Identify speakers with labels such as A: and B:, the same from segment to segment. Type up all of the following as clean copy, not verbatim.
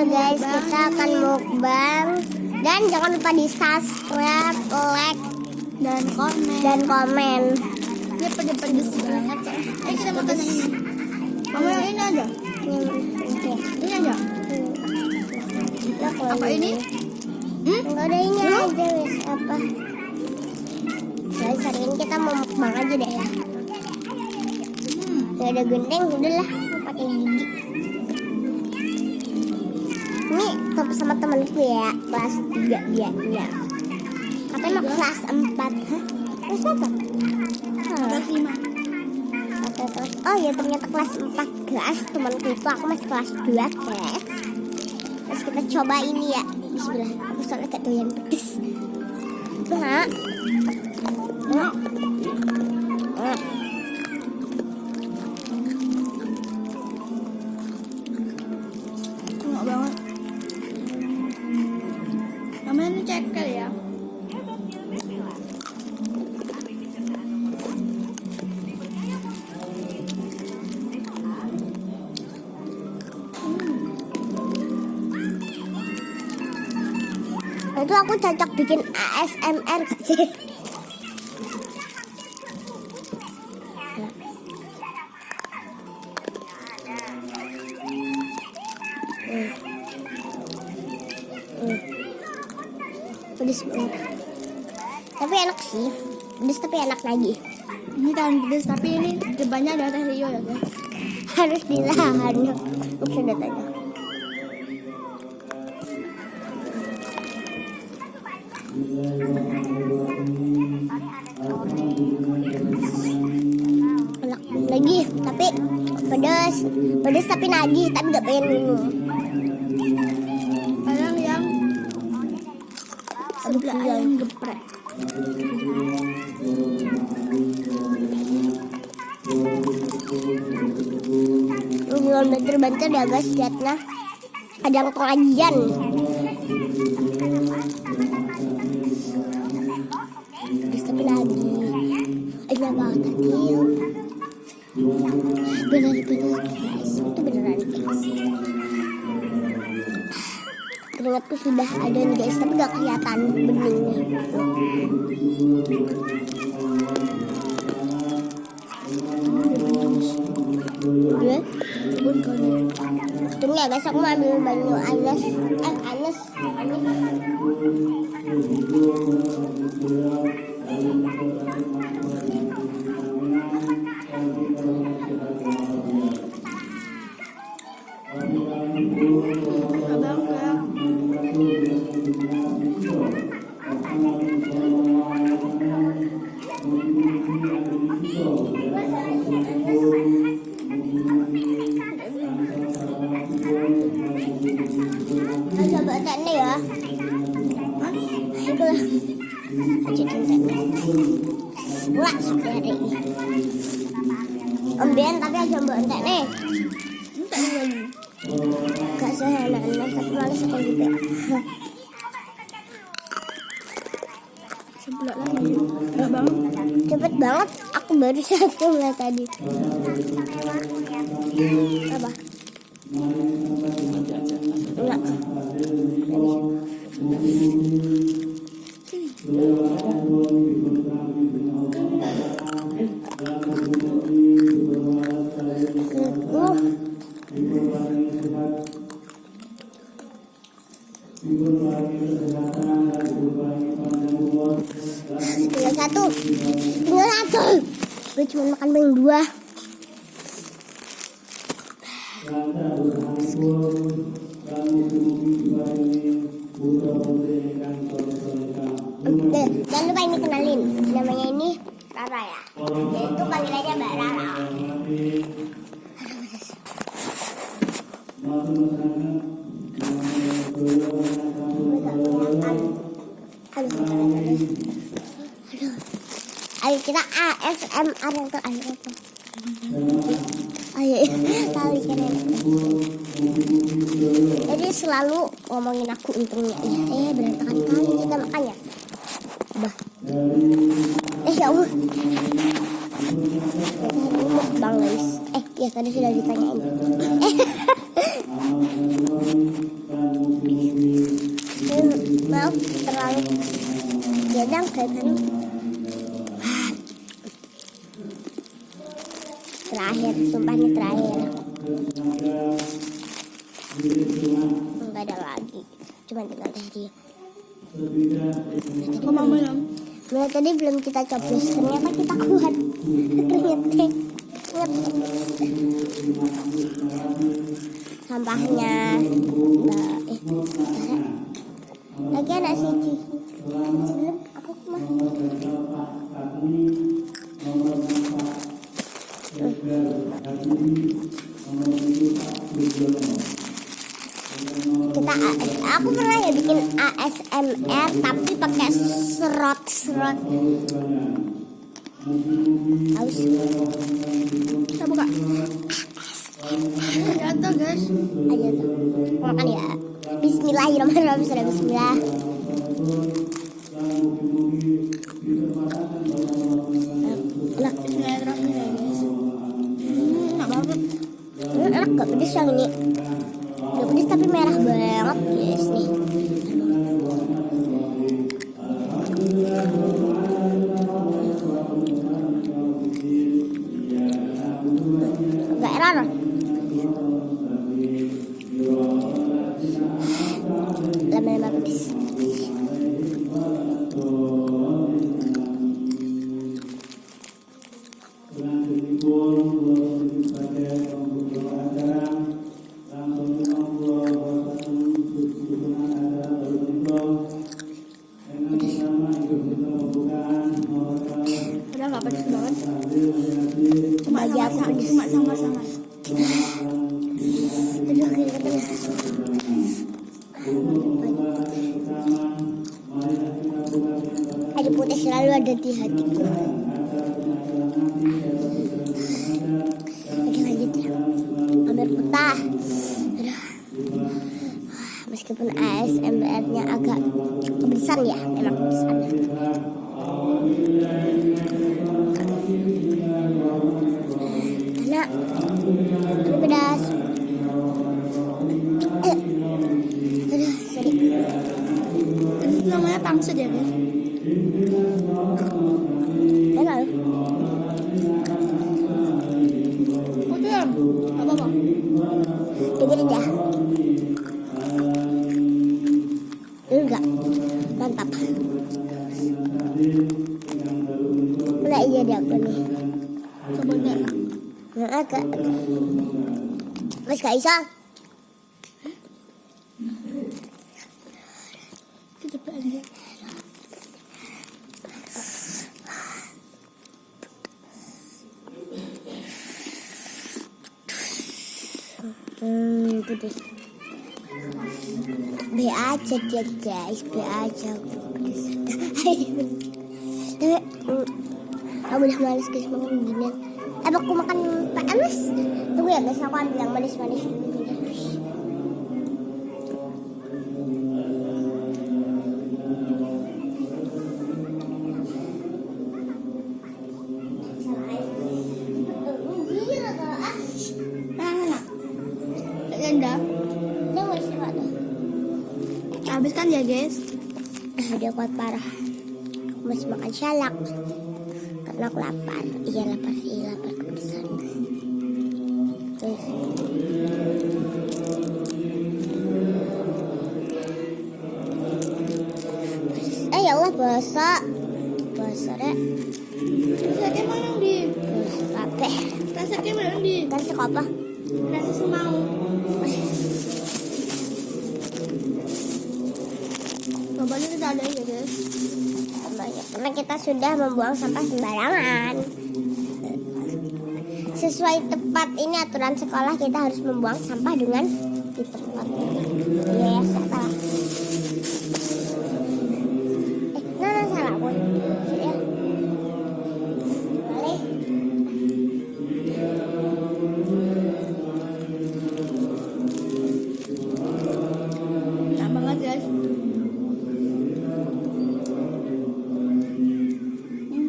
A: guys, kita akan mukbang. Dan jangan lupa di subscribe, like, dan komen.
B: Dia pedes banget. Kita makan yang ini. Kamu yang ini aja. Ini aja. Apa ini?
A: Enggak ada ini aja wis apa. Guys, hari ini kita mau mukbang aja deh ya. Gak ada gendeng, udahlah pakai gigi. Ini sama temanku ya, kelas 3 dia. Katanya mau kelas 4. Hah? Kelas apa?
B: Kelas 5.
A: Oh ya, ternyata kelas 4 guys. Temanku itu, aku masih kelas 2 guys. Terus kita coba ini ya. Bismillah, aku soalnya gak doyan pedes. Nah.
B: Enak banget. Namanya ini cekel ya.
A: Itu aku cocok bikin ASMR gak sih? Pedes banget. Tapi enak sih. Pedes tapi enak lagi.
B: Ini kan pedes tapi ini depannya ada teh Rio ya guys.
A: Harus ditahan. Sudah tanya. Enak lagi, tapi pedas tapi nagih, tapi gak pengen minum.
B: Kadang yang sebelah ayam geprek.
A: Jangan banter-banter ya guys, lihatlah ada yang pengajian. Pedas tapi nagih. Enak banget tadi. Benar guys, itu beneran guys. Keringatku sudah ada nih guys, tapi gak kelihatan beningnya. Ya, tunggu ya guys, aku mau ambil banyu anes.
B: Abang kan.
A: Coba tanda ya. Itulah. Aja tanda. Wah, sampai hari ini. Ambian tapi aja mbak entek nih.
B: Entek lagi.
A: Gak sehenak tapi malah sekali juga.
B: Sebelah lagi. Abang.
A: Cepet banget, aku baru satu lah tadi. Apa? Enggak. Tinggal satu. Gue cuma makan yang 2. Oke, jangan lupa ini kenalin. Namanya ini Rara ya. Yaitu panggilannya Mbak Rara. Ayo kita ASMR yang terakhir apa? Ayo kali keren. Jadi selalu ngomongin aku untungnya. Ya berantakan kali kita makannya. Bah. Ya Allah. Mukbang guys. Ya tadi sudah ditanyain. terlalu gedang kan. Terakhir, sumpah ini terakhir. Enggak ada lagi, cuma tinggal tadi.
B: Kok mau minum?
A: Nah, tadi belum kita coblos, ternyata kita kuat. Ternyata sampahnya lagi anak siji sebelum aku mah kita aku pernah ya bikin ASMR tapi pakai serot haus.
B: Kita buka. Jatuh guys.
A: Ayo tuh makan ya. Bismillahirrahmanirrahim. Sudah bismillah. Enak.
B: Bismillahirrahmanirrahim guys. Enak banget.
A: Enak gak pedes yang ini. Gak pedes tapi merah banget guys nih. Gak error. Lama-lama pedes.
B: Udah nggak pedes banget.
A: Bagi aku pedes.
B: Cuma sama-sama.
A: Aduh keringetan. Air putih selalu ada di hatiku. Oke lanjut ya. Air putih. Aduh. Meskipun ASMR-nya agak kepedesan ya, emang kepedesan. Karena ini pedas. Aduh, sorry.
B: Itu namanya pangsit ya guys.
A: Enak.
B: Udah. Apa?
A: Dengerin ya. Enggak. Mantap. Nah iya dia aku nih.
B: Coba deh.
A: Nah, agak. Mas gak bisa.
B: Kita coba aja.
A: Pedes. B aja dia guys, B aja. Pedes. Tapi aku udah males guys makan beginian. Aku makan PMS. Tunggu ya guys, aku ambil yang manis-manis dulu.
B: Enak.
A: Dia mau isi waktu.
B: Habiskan ya guys.
A: Dia kuat parah. Aku masih makan salak karena aku lapar. Iya lapar kepedesan. Guys. Ya Allah puasa deh.
B: Rasanya mana di?
A: Puasa kabeh.
B: Rasanya mana di?
A: Kan sekolah.
B: Rasa semau. Bapaknya tidak ada ya guys.
A: Banyak karena kita sudah membuang sampah sembarangan. Sesuai tepat ini aturan sekolah, kita harus membuang sampah dengan di tempat. Iya ya salah. Nah salah pun. Ya. Balik.
B: Enak banget guys.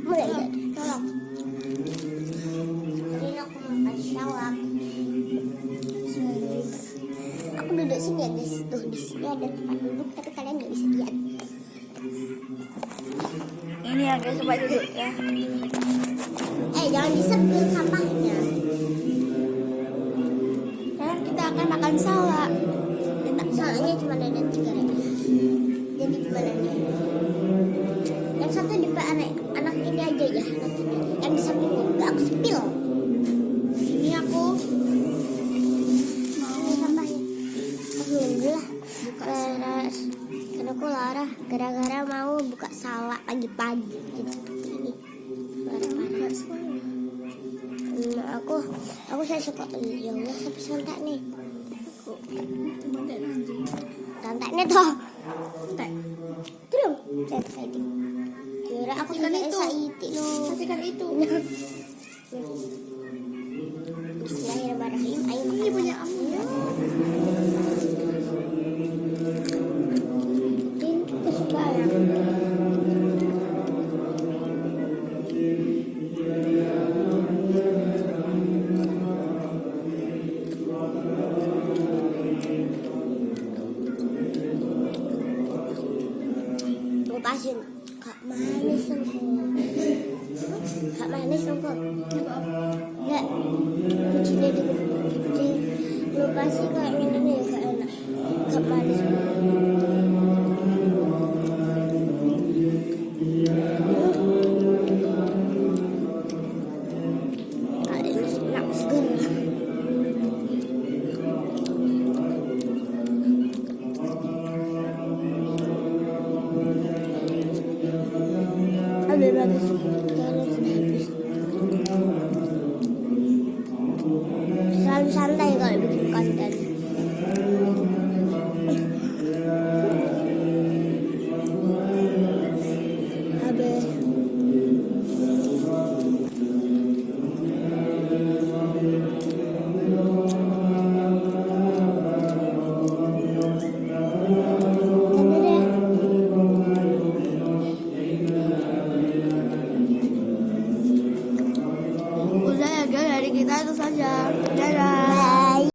A: Mulai ya.
B: Tolong.
A: Ini aku makan salak. Aku duduk sini ya guys. Tuh di sini ada tempat duduk tapi kalian nggak bisa lihat.
B: Ini ya guys, coba duduk ya.
A: Jangan disepil sampahnya.
B: Sekarang kita akan makan salak. Enak
A: Soalnya cuma ada 3 Jadi gimana nih? Yang satu di anak ini aja ya. Yang di samping enggak aku sepil.
B: Ini aku
A: Ini sampahnya. Alhamdulillah.
B: buka
A: Karena aku Lara gara-gara mau buka salak pagi-pagi jadi seperti ini. Parah-parah. Aku saya suka ya Allah sampai santai nih. Santaknya toh.
B: Teh.
A: Terus saya tadi. Kira aku
B: Kasihkan
A: tidak
B: itu.
A: saiti lo.
B: Kasihkan itu.
A: Bismillahirrahmanirrahim. Ayo
B: Ini punya kamu ya.
A: Ini kesukaan. Lepasin. Kak manis engkau. Kak manis engkau. Enggak. Kucingnya juga kucing. Lepasin kak ini ya kak enak. Kak manis. Kak ini enak seger. Aduh bagus. Kalau sudah habis. Selalu santai kalau bikin konten. Habis. Dadah deh.
B: Udah ya guys, dari kita itu saja. Dadah.